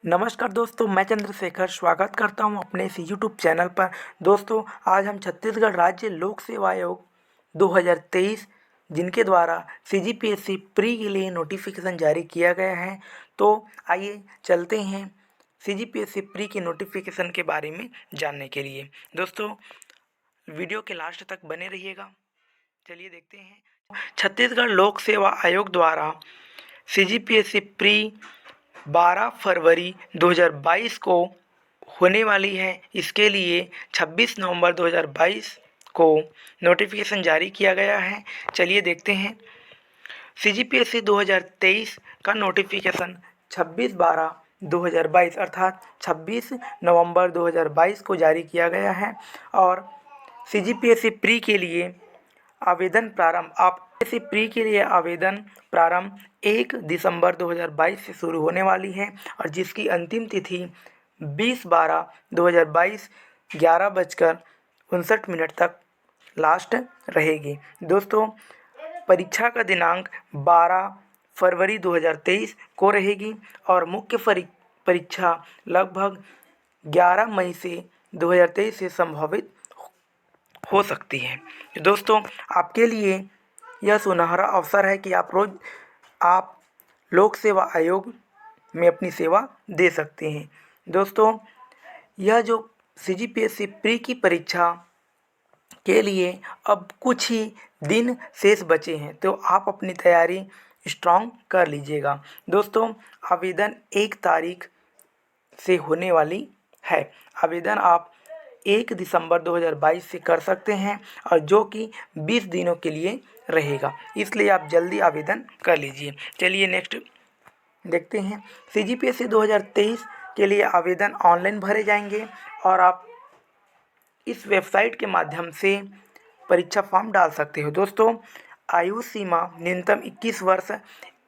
नमस्कार दोस्तों, मैं चंद्रशेखर स्वागत करता हूं अपने इस यूट्यूब चैनल पर। दोस्तों, आज हम छत्तीसगढ़ राज्य लोक सेवा आयोग 2023 जिनके द्वारा सीजीपीएससी प्री के लिए नोटिफिकेशन जारी किया गया है। तो आइए चलते हैं सीजीपीएससी प्री के नोटिफिकेशन के बारे में जानने के लिए। दोस्तों, वीडियो के लास्ट तक बने रहिएगा। चलिए देखते हैं। छत्तीसगढ़ लोक सेवा आयोग द्वारा सीजीपीएससी प्री 12 फरवरी 2022 को होने वाली है। इसके लिए 26 नवंबर 2022 को नोटिफिकेशन जारी किया गया है। चलिए देखते हैं। सीजीपीएससी 2023 का नोटिफिकेशन 26/12/2022 अर्थात 26 नवंबर 2022 को जारी किया गया है। और सीजीपीएससी प्री के लिए आवेदन प्रारंभ सीजीपीएससी प्री के लिए आवेदन प्रारंभ 1 दिसंबर 2022 से शुरू होने वाली है और जिसकी अंतिम तिथि 20/12/2022 11:59 तक लास्ट रहेगी। दोस्तों, परीक्षा का दिनांक 12 फरवरी 2023 को रहेगी और मुख्य परीक्षा लगभग 11 मई से 2023 से संभावित हो सकती है। दोस्तों, आपके लिए यह सुनहरा अवसर है कि आप लोक सेवा आयोग में अपनी सेवा दे सकते हैं। दोस्तों, यह जो सीजीपीएससी प्री की परीक्षा के लिए अब कुछ ही दिन शेष बचे हैं, तो आप अपनी तैयारी स्ट्रॉन्ग कर लीजिएगा। दोस्तों, आवेदन 1 तारीख से होने वाली है। आवेदन आप 1 दिसंबर 2022 से कर सकते हैं और जो कि 20 दिनों के लिए रहेगा, इसलिए आप जल्दी आवेदन कर लीजिए। चलिए नेक्स्ट देखते हैं। सीजीपीएससी 2023 के लिए आवेदन ऑनलाइन भरे जाएंगे और आप इस वेबसाइट के माध्यम से परीक्षा फॉर्म डाल सकते हो। दोस्तों, आयु सीमा न्यूनतम 21 वर्ष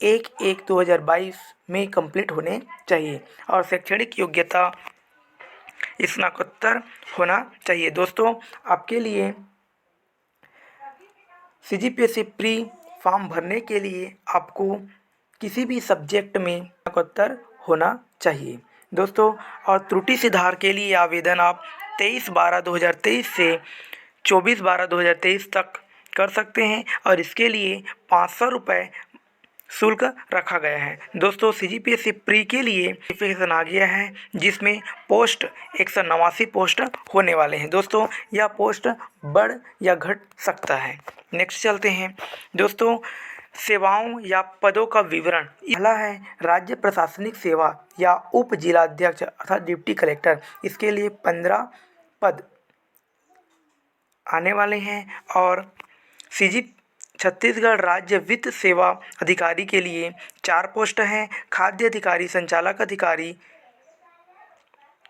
1/1/2022 में कंप्लीट होने चाहिए और शैक्षणिक योग्यता स्नातकोत्तर होना चाहिए। दोस्तों, आपके लिए सीजीपीएससी प्री फॉर्म भरने के लिए आपको किसी भी सब्जेक्ट में स्नातकोत्तर होना चाहिए। दोस्तों, और त्रुटि सुधार के लिए आवेदन आप 23/12/2023 से 24/12/2023 तक कर सकते हैं और इसके लिए 500 रुपये शुल्क रखा गया है। दोस्तों, सीजीपीएससी प्री के लिए नोटिफिकेशन आ गया है जिसमें पोस्ट 189 पोस्ट होने वाले हैं। दोस्तों, यह पोस्ट बढ़ या घट सकता है। नेक्स्ट चलते हैं। दोस्तों, सेवाओं या पदों का विवरण पहला है राज्य प्रशासनिक सेवा या उप जिलाध्यक्ष अर्थात डिप्टी कलेक्टर। इसके लिए 15 पद आने वाले हैं और छत्तीसगढ़ राज्य वित्त सेवा अधिकारी के लिए 4 पोस्ट हैं। खाद्य अधिकारी, संचालक अधिकारी,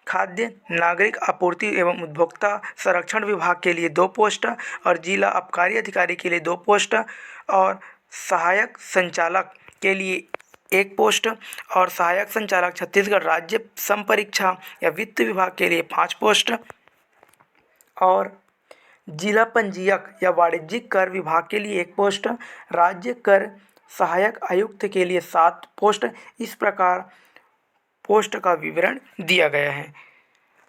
खाद्य नागरिक आपूर्ति एवं उपभोक्ता संरक्षण विभाग के लिए 2 पोस्ट और जिला आबकारी अधिकारी के लिए 2 पोस्ट और सहायक संचालक के लिए 1 पोस्ट और सहायक संचालक छत्तीसगढ़ राज्य संपरीक्षा या वित्त विभाग के लिए 5 पोस्ट और जिला पंजीयक या वाणिज्यिक कर विभाग के लिए 1 पोस्ट, राज्य कर सहायक आयुक्त के लिए 7 पोस्ट। इस प्रकार पोस्ट का विवरण दिया गया है।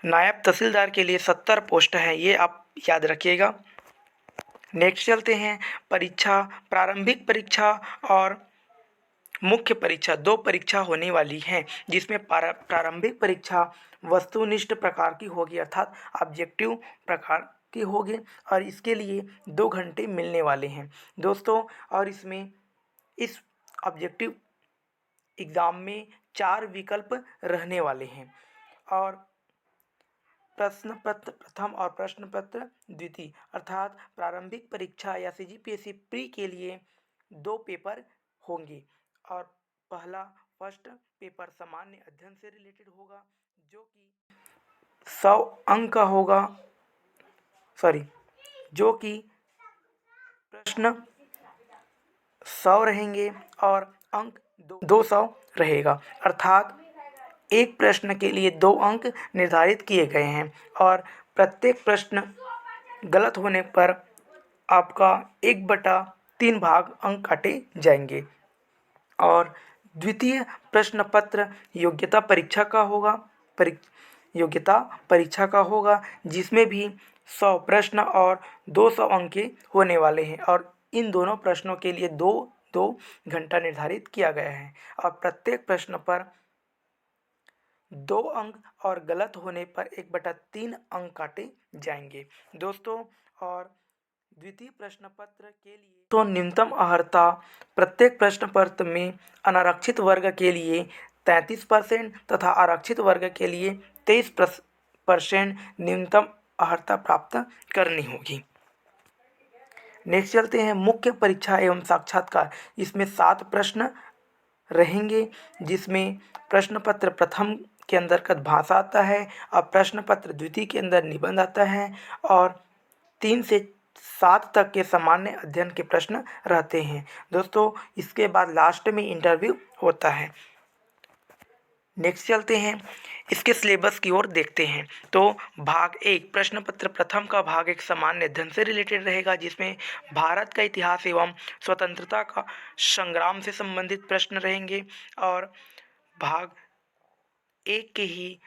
नायब तहसीलदार के लिए 70 पोस्ट है, ये आप याद रखिएगा। नेक्स्ट चलते हैं। परीक्षा, प्रारंभिक परीक्षा और मुख्य परीक्षा 2 परीक्षा होने वाली हैं, जिसमें प्रारंभिक परीक्षा वस्तुनिष्ठ प्रकार की होगी अर्थात ऑब्जेक्टिव प्रकार की होगी और इसके लिए 2 घंटे मिलने वाले हैं। दोस्तों, और इस ऑब्जेक्टिव एग्ज़ाम में 4 विकल्प रहने वाले हैं और प्रश्न पत्र प्रथम और प्रश्न पत्र द्वितीय अर्थात प्रारंभिक परीक्षा या सीजीपीएससी प्री के लिए 2 पेपर होंगे और पहला फर्स्ट पेपर सामान्य अध्ययन से रिलेटेड होगा जो कि 100 अंक का होगा, जो कि प्रश्न 100 रहेंगे और अंक 200 रहेगा अर्थात एक प्रश्न के लिए 2 अंक निर्धारित किए गए हैं और प्रत्येक प्रश्न गलत होने पर आपका 1/3 भाग अंक काटे जाएंगे। और द्वितीय प्रश्न पत्र योग्यता परीक्षा का होगा योग्यता परीक्षा का होगा, जिसमें भी 100 प्रश्न और 200 अंक के होने वाले हैं और इन दोनों प्रश्नों के लिए 2 घंटा निर्धारित किया गया है और प्रत्येक प्रश्न पर 2 अंक और गलत होने पर 1/3 अंक काटे जाएंगे दोस्तों। और द्वितीय प्रश्न पत्र के लिए तो न्यूनतम अर्हता प्रत्येक प्रश्न पत्र में अनारक्षित वर्ग के लिए 33% तथा आरक्षित वर्ग के लिए 23% न्यूनतम अर्हता प्राप्त करनी होगी। नेक्स्ट चलते हैं मुख्य परीक्षा एवं साक्षात्कार। इसमें 7 प्रश्न रहेंगे, जिसमें प्रश्न पत्र प्रथम के अंतर्गत भाषा आता है और प्रश्न पत्र द्वितीय के अंदर निबंध आता है और 3 से 7 तक के सामान्य अध्ययन के प्रश्न रहते हैं दोस्तों। इसके बाद लास्ट में इंटरव्यू होता है। नेक्स्ट चलते हैं, इसके सिलेबस की ओर देखते हैं। तो भाग 1 प्रश्न पत्र प्रथम का भाग एक सामान्य अध्ययन से रिलेटेड रहेगा, जिसमें भारत का इतिहास एवं स्वतंत्रता का संग्राम से संबंधित प्रश्न रहेंगे। और भाग 1 के ही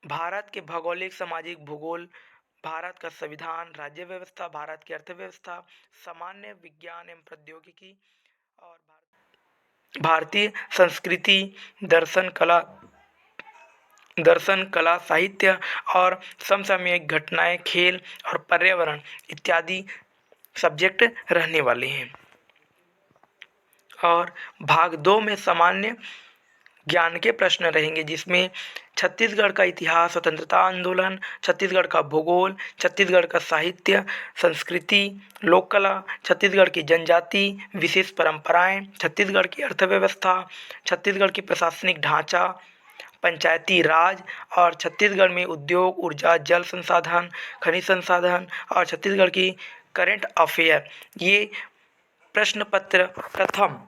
भारत के भौगोलिक सामाजिक भूगोल, भारत का संविधान, राज्य व्यवस्था, भारत की अर्थव्यवस्था, सामान्य विज्ञान एवं प्रौद्योगिकी और भारतीय संस्कृति, दर्शन कला साहित्य और समसामयिक घटनाएं, खेल और पर्यावरण इत्यादि सब्जेक्ट रहने वाले हैं। और भाग 2 में सामान्य ज्ञान के प्रश्न रहेंगे, जिसमें छत्तीसगढ़ का इतिहास, स्वतंत्रता आंदोलन, छत्तीसगढ़ का भूगोल, छत्तीसगढ़ का साहित्य, संस्कृति, लोक कला, छत्तीसगढ़ की जनजाति, विशेष परंपराएं, छत्तीसगढ़ की अर्थव्यवस्था, छत्तीसगढ़ की प्रशासनिक ढांचा, पंचायती राज और छत्तीसगढ़ में उद्योग, ऊर्जा, जल संसाधन, खनिज संसाधन और छत्तीसगढ़ की करेंट अफेयर, ये प्रश्न पत्र प्रथम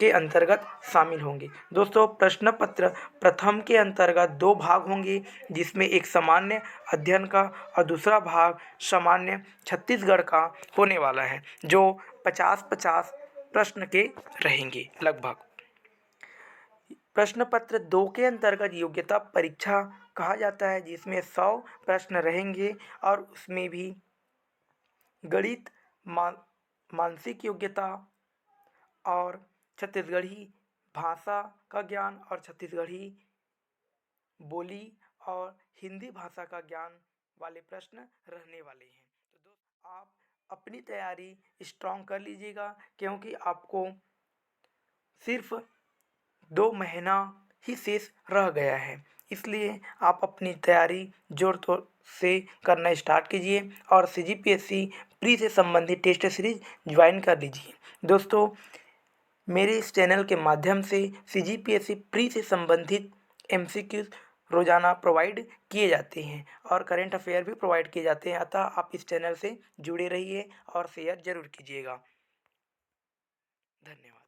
के अंतर्गत शामिल होंगे दोस्तों। प्रश्न पत्र प्रथम के अंतर्गत 2 भाग होंगे, जिसमें एक सामान्य अध्ययन का और दूसरा भाग सामान्य छत्तीसगढ़ का होने वाला है, जो 50-50 प्रश्न के रहेंगे लगभग। प्रश्न पत्र 2 के अंतर्गत योग्यता परीक्षा कहा जाता है, जिसमें 100 प्रश्न रहेंगे और उसमें भी गणित, मानसिक योग्यता और छत्तीसगढ़ी भाषा का ज्ञान और छत्तीसगढ़ी बोली और हिंदी भाषा का ज्ञान वाले प्रश्न रहने वाले हैं। तो दोस्तों, आप अपनी तैयारी स्ट्रॉन्ग कर लीजिएगा, क्योंकि आपको सिर्फ 2 महीना ही शेष रह गया है। इसलिए आप अपनी तैयारी जोर तोड़ से करना स्टार्ट कीजिए और CGPSC प्री से संबंधित टेस्ट सीरीज ज्वाइन कर लीजिए दोस्तों। मेरे इस चैनल के माध्यम से CGPSC प्री से संबंधित MCQs रोज़ाना प्रोवाइड किए जाते हैं और करेंट अफेयर भी प्रोवाइड किए जाते हैं, अतः आप इस चैनल से जुड़े रहिए और शेयर ज़रूर कीजिएगा। धन्यवाद।